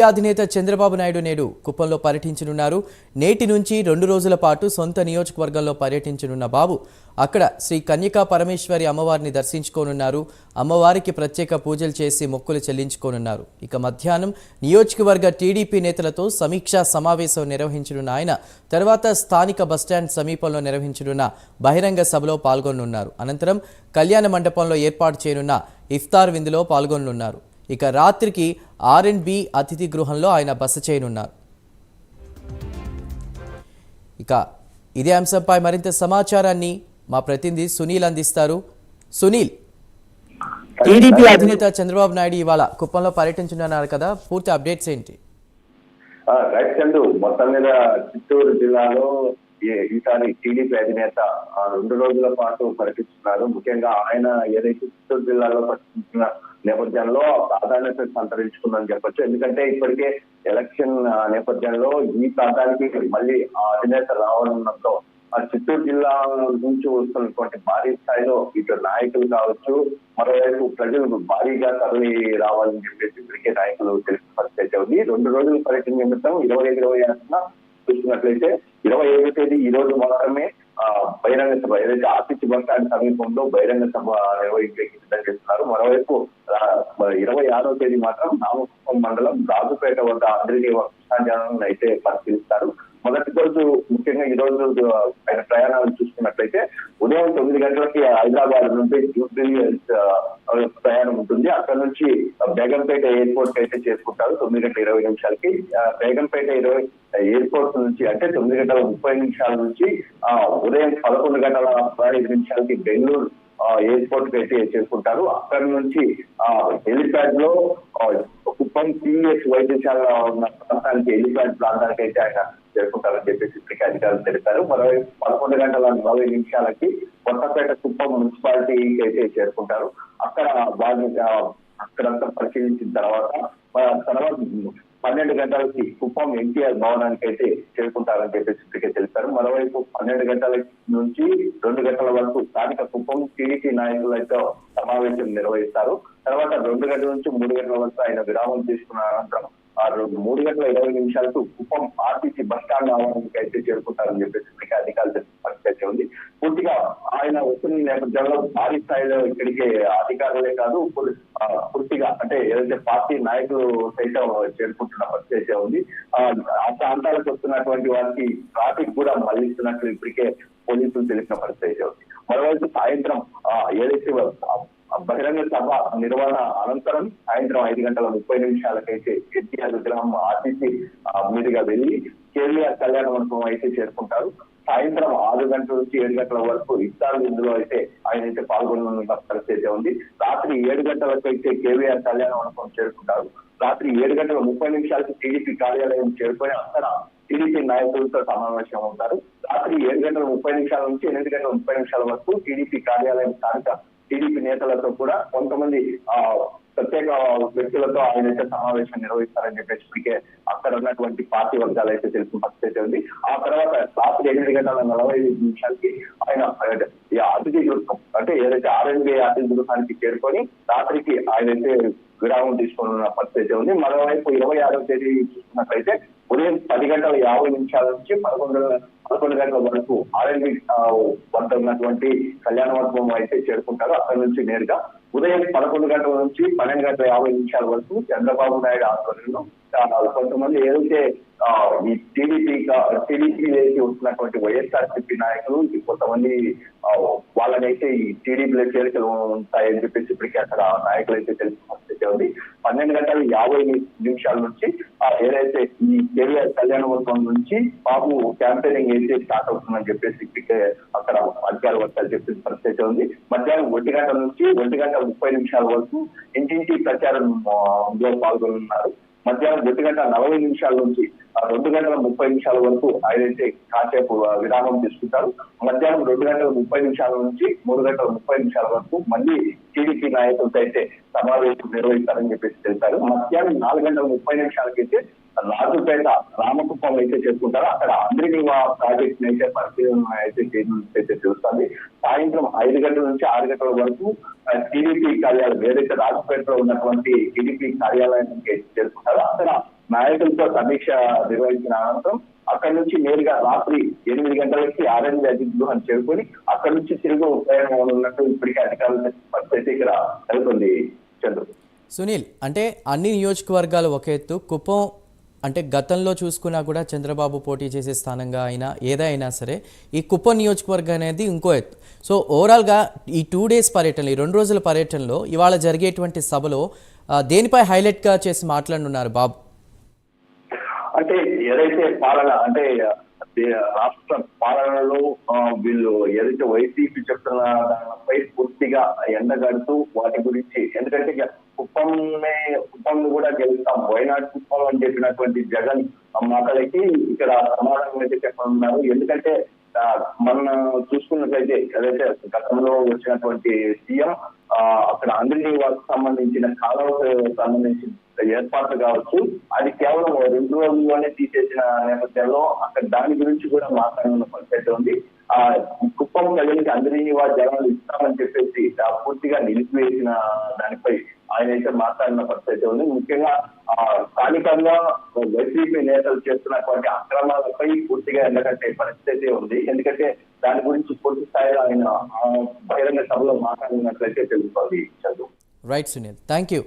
అధినేత చంద్రబాబు నాయుడు నేడు కుప్పంలో పర్యటించనున్నారు. నేటి నుంచి 2 రోజుల పాటు సొంత నియోజకవర్గంలో పర్యటించనున్న బాబు అక్కడ శ్రీ కన్యకా పరమేశ్వరి అమ్మవారిని దర్శించుకోనున్నారు. అమ్మవారికి ప్రత్యేక పూజలు చేసి మొక్కులు చెల్లించుకోనున్నారు. ఇక మధ్యాహ్నం నియోజకవర్గ టీడీపీ నేతలతో సమీక్షా సమావేశం నిర్వహించనున్న ఆయన తర్వాత స్థానిక బస్టాండ్ సమీపంలో నిర్వహించనున్న బహిరంగ సభలో పాల్గొనున్నారు. అనంతరం కళ్యాణ మండపంలో ఏర్పాటు చేయనున్న ఇఫ్తార్ విందులో పాల్గొనున్నారు. ఇక రాత్రికి R&B అతిథి గృహంలో ఆయన బస చేయనున్నారు. ఇక ఇదే అంశంపై మరింత సమాచారాన్ని మా ప్రతినిధి సునీల్ అందిస్తారు. సునీల్, టీడీపీ అధినేత చంద్రబాబు నాయుడు ఇవాళ కుప్పంలో పర్యటించనున్నారు కదా, పూర్తి అప్డేట్స్ ఏంటి? రైట్ చందు, మొత్తం మీద చిత్తూరు జిల్లాలో ఈసారి టీడీపీ అధినేత 2 రోజుల పాటు పర్యటిస్తున్నారు. ముఖ్యంగా ఆయన ఏదైతే చిత్తూరు జిల్లాలో పర్యటిస్తున్న నేపథ్యంలో ప్రాధాన్యత సంతరించుకుందని చెప్పొచ్చు. ఎందుకంటే ఇప్పటికే ఎలక్షన్ నేపథ్యంలో ఈ ప్రాంతానికి మళ్ళీ ఆ అధినేత రావడంతో ఆ చిత్తూరు జిల్లా నుంచి వస్తున్నటువంటి భారీ స్థాయిలో ఇటు నాయకులు కావచ్చు, మరోవైపు ప్రజలు భారీగా తరలి రావాలని చెప్పేసి ఇప్పటికే నాయకులు తెలిసిన పరిస్థితి ఉంది. 2 రోజుల పర్యటన నిమిత్తం 25-26 చూస్తున్నట్లయితే 27వ తేదీ ఈ రోజు మాత్రమే బహిరంగ సభ ఏదైతే ఆర్టీసీ బస్ స్టాండ్ సమీపంలో బహిరంగ సభ నిర్వహించేకి సిద్ధం చేస్తున్నారు. మరోవైపు 26వ తేదీ మాత్రం నామకుప్పం మండలం రాజుపేట వద్ద అందరినీ కృష్ణాజలాలను అయితే పరిశీలిస్తారు. మొదటి రోజు ముఖ్యంగా ఈ రోజు ఆయన ప్రయాణాలు చూసుకున్నట్లయితే ఉదయం 9 గంటలకి హైదరాబాద్ నుండి న్యూఢిల్లీ ప్రయాణం ఉంటుంది. అక్కడ నుంచి బేగంపేట ఎయిర్పోర్ట్ అయితే చేరుకుంటారు 9:20 బేగంపేట ఎయిర్పోర్ట్ నుంచి అంటే 9:30 నుంచి ఉదయం 11:15 బెంగళూరు ఎయిర్పోర్ట్ కి అయితే చేరుకుంటారు. అక్కడి నుంచి హెలిప్యాడ్ లో కుప్పం PES వైద్యశాల ఉన్న ప్రాంతానికి హెలిప్యాడ్ ప్రాంతానికి అయితే ఆయన చేరుకుంటారని చెప్పేసి ఇప్పటికే అధికారులు తెలిపారు. మరోవైపు 11:40 కొత్తపేట కుప్పం మున్సిపాలిటీకి అయితే చేరుకుంటారు. అక్కడ అక్కడంతా పరిశీలించిన తర్వాత 12 గంటలకి కుప్పం NTR భవనానికి అయితే చేరుకుంటారని చెప్పేసి ఇప్పటికే తెలిపారు. మరోవైపు 12 గంటల నుంచి 2 గంటల వరకు స్థానిక కుప్పం టీడీపీ నాయకులతో సమావేశం నిర్వహిస్తారు. తర్వాత 2 గంటల నుంచి 3 గంటల వరకు ఆయన విరామం తీసుకున్న అనంతరం 3:20 కుప్పం ఆర్టీసీ బస్ స్టాండ్ ఆవరణకి అయితే చేరుకుంటారని చెప్పేసి ఇప్పటికే అధికారులు తెలిసిన పరిస్థితి ఉంది. పూర్తిగా ఆయన వస్తున్న నేపథ్యంలో భారీ స్థాయిలో ఇక్కడికి అధికారులే కాదు పూర్తిగా అంటే ఏదైతే పార్టీ నాయకులు సైతం చేరుకుంటున్న పరిస్థితి ఉంది. ఆ ప్రాంతాలకు వస్తున్నటువంటి వారికి ట్రాఫిక్ కూడా మళ్లిస్తున్నట్లు ఇప్పటికే పోలీసులు తెలిసిన పరిస్థితి ఉంది. మరోవైపు సాయంత్రం ఏదైతే బహిరంగ సభ నిర్వహణ అనంతరం సాయంత్రం 5:30 NTR విగ్రహం ఆర్టీసీ మీదుగా వెళ్లి KVR కళ్యాణ మండపం అయితే చేరుకుంటారు. సాయంత్రం 6 గంటల నుంచి 7 గంటల వరకు ఇఫ్తార్ విందులో అయితే ఆయన అయితే పాల్గొన్న పరిస్థితి ఉంది. రాత్రి 7 గంటలకు అయితే KVR కళ్యాణ మండపం చేరుకుంటారు. రాత్రి 7:30 టీడీపీ కార్యాలయం చేరుకొని అక్కడ టీడీపీ నాయకులతో సమావేశం అవుతారు. రాత్రి 7:30 నుంచి 8:30 వరకు టీడీపీ కార్యాలయం స్థానిక టీడీపీ నేతలతో కూడా కొంతమంది ప్రత్యేక వ్యక్తులతో ఆయన అయితే సమావేశం నిర్వహిస్తారని చెప్పేసి ఇప్పటికే అక్కడ ఉన్నటువంటి పార్టీ వర్గాలు అయితే తెలిసిన పరిస్థితి ఉంది. ఆ తర్వాత రాత్రి 8:45 ఆయన అతిథి గృహం అంటే ఏదైతే R&B అతిథి గృహానికి చేరుకొని రాత్రికి ఆయన అయితే విరామం తీసుకున్న పరిస్థితి ఉంది. మరోవైపు 26వ తేదీ చూసుకున్నట్లయితే ఉదయం 10:50 నుంచి 11 గంటల వరకు R&B వద్ద ఉన్నటువంటి కళ్యాణ మండపం అయితే చేరుకుంటారు. అక్కడి నుంచి నేరుగా ఉదయం 11 గంటల నుంచి 12:50 వరకు చంద్రబాబు నాయుడు ఆధ్వర్యంలో కొంతమంది ఏదైతే ఈ టీడీపీ వస్తున్నటువంటి వైఎస్ఆర్సీపీ నాయకులు కొంతమంది వాళ్ళనైతే ఈ టీడీపీలో చేరికలు ఉంటాయని చెప్పేసి ఇప్పటికీ అక్కడ నాయకులు అయితే తెలిసిన పరిస్థితి ఉంది. 12:50 నుంచి ఏదైతే ఈ KVR కళ్యాణ మండపం నుంచి బాబు క్యాంపెయినింగ్ అయితే స్టార్ట్ అవుతుందని చెప్పేసి ఇప్పటికే అక్కడ అధికార వర్గాలు చెప్పిన పరిస్థితి ఉంది. మధ్యాహ్నం 1 గంటల నుంచి 1:30 వరకు ఇంటింటి ప్రచారంలో పాల్గొనున్నారు. మధ్యాహ్నం 1:40 నుంచి 2:30 వరకు ఆయనైతే కాసేపు విరామం తీసుకుంటారు. మధ్యాహ్నం 2:30 నుంచి 3:30 వరకు మళ్ళీ టీడీపీ నాయకులతో అయితే సమావేశం నిర్వహిస్తారని చెప్పేసి తెలిపారు. మధ్యాహ్నం 4:30 అయితే రాజుపేట రామకుప్పం అయితే చేసుకుంటారు. అక్కడ అందరినీ ప్రాజెక్ట్ అయితే పరిశీలన అయితే చేయడం చూస్తుంది. సాయంత్రం 5 గంటల నుంచి 6 గంటల వరకు టీడీపీ కార్యాలయం ఏదైతే రాజుపేటలో ఉన్నటువంటి టీడీపీ కార్యాలయానికి చేరుకుంటారో అక్కడ నాయకులతో సమీక్ష నిర్వహించిన అనంతరం అక్కడి నుంచి నేరుగా రాత్రి 8 గంటలకి ఆర్ఎండ్బి అతిథి గృహం చేరుకొని అక్కడి నుంచి తిరుగు ప్రయాణం ఉన్నట్టు ఇప్పటికే అధికారుల పరిస్థితి ఇక్కడ నెలకొంది చంద్రు. సునీల్, అంటే అన్ని నియోజకవర్గాలు ఒక ఎత్తు, కుప్పం అంటే గతంలో చూసుకున్నా కూడా చంద్రబాబు పోటీ చేసే స్థానంగా అయినా ఏదైనా సరే ఈ కుప్పం నియోజకవర్గం అనేది ఇంకో ఎత్తు. సో ఓవరాల్గా ఈ 2 డేస్ పర్యటనలో, ఈ 2 రోజుల పర్యటనలో ఇవాళ జరిగేటువంటి సభలో దేనిపై హైలైట్గా చేసి మాట్లాడనున్నారు బాబు? అంటే ఏదైతే పాలన అంటే రాష్ట్ర పాలనలో వీళ్ళు ఏదైతే వైసీపీ చెప్తున్న దానిపై పూర్తిగా ఎండగడుతూ వాటి గురించి, ఎందుకంటే కుప్పం కూడా గెలుస్తాం, వైనాడు కుప్పం అని చెప్పినటువంటి జగన్ మాటలకి ఇక్కడ సమాధానం అయితే చెప్పనున్నారు. ఎందుకంటే మనం చూసుకున్నట్లయితే ఏదైతే గతంలో వచ్చినటువంటి సీఎం అక్కడ అందరినీ వాళ్ళకి సంబంధించిన కాలువకు సంబంధించిన ఏర్పాట్లు కావచ్చు, అది కేవలం 2 రోజుల్లోనే తీసేసిన నేపథ్యంలో అక్కడ దాని గురించి కూడా మాట్లాడిన పరిస్థితి ఉంది. కుప్పం ప్రజలకి అందరినీ వాళ్ళ జనాలు ఇస్తామని చెప్పేసి పూర్తిగా నిలిపివేసిన దానిపై ఆయన అయితే మాట్లాడిన పరిస్థితి ఉంది. ముఖ్యంగా స్థానికంగా వైసీపీ నేతలు చేస్తున్నటువంటి అక్రమాలపై పూర్తిగా ఎండకట్టే పరిస్థితి ఉంది. ఎందుకంటే దాని గురించి పూర్తి స్థాయిలో ఆయన బహిరంగ సభలో మాట్లాడినట్లయితే తెలుస్తోంది. చదువు రైట్ సునీల్, థ్యాంక్ యూ.